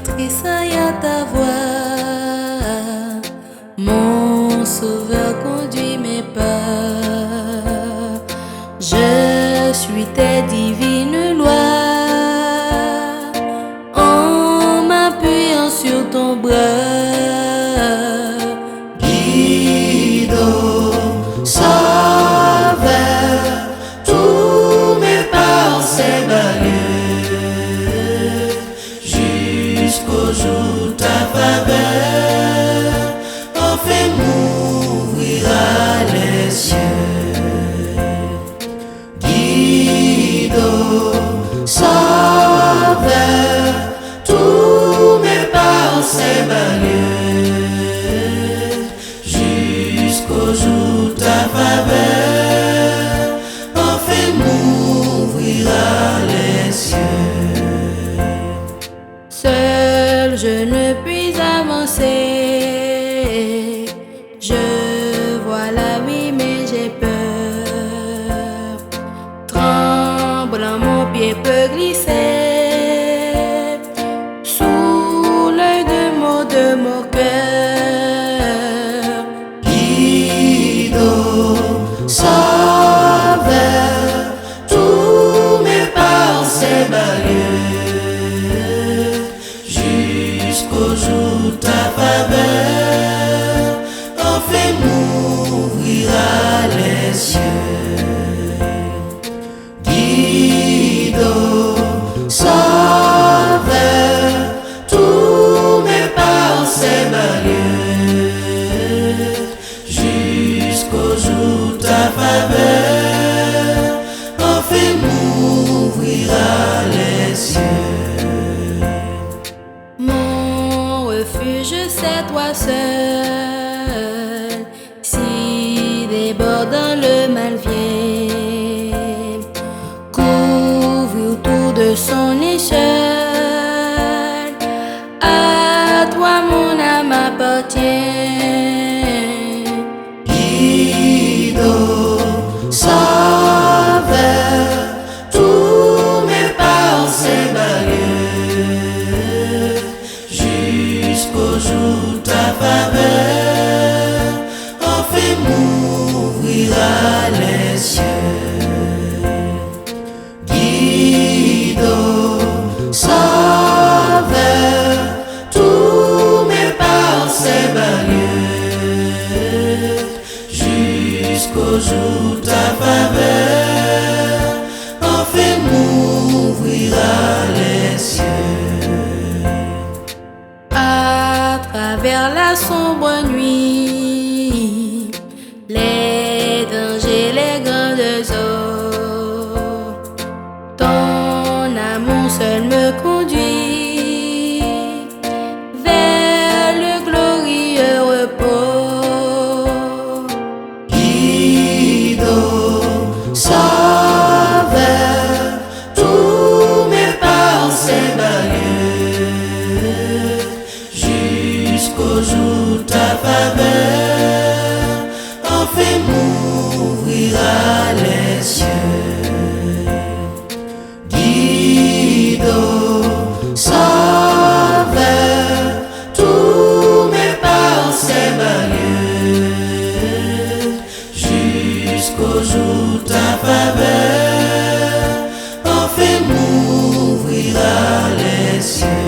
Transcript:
tressaillant ta voix. Mon sauveur conduit mes pas. Je suis tes divines lois en m'appuyant sur ton bras. Guido, sauveur, tous mes pas en ses banlieues, jusqu'au jour ta faveur, enfin m'ouvrira les cieux. Guido, sauveur, tous mes pas en ses banlieues, jusqu'au jour ta faveur, enfin m'ouvrira les cieux. Seul je ne puis avancer. Je vois la vie mais j'ai peur. Tremblant mon pied peut glisser sous l'œil de mon cœur. Guido, sauveur, tous mes pas en ses banlieues, jusqu'au jour ta faveur, enfin m'ouvrira les cieux. Guido, sauveur, tous mes pas en ses banlieues, jusqu'au jour ta faveur, enfin m'ouvrira les cieux. Mon refuge, c'est toi seul. Si débordant le mal vient, couvre autour de son échelle. À toi mon âme appartient. Guido, sauveur, tous mes pas en ses banlieues, jusqu'au jour ta faveur, enfin m'ouvrira les cieux. Guido, sauveur, tous mes pas en ses banlieues, jusqu'au jour ta faveur, enfin m'ouvrira les cieux. À travers la sombre nuit, les dangers, les grandes eaux, ton amour seul me conduit vers le glorieux repos. Guido, sauveur, tous mes pas en ses banlieues, jusqu'au jour ta faveur, enfin m'ouvrira les cieux. Guido, sauveur, tous mes pas en ses banlieues, jusqu'au jour ta faveur, enfin m'ouvrira les cieux.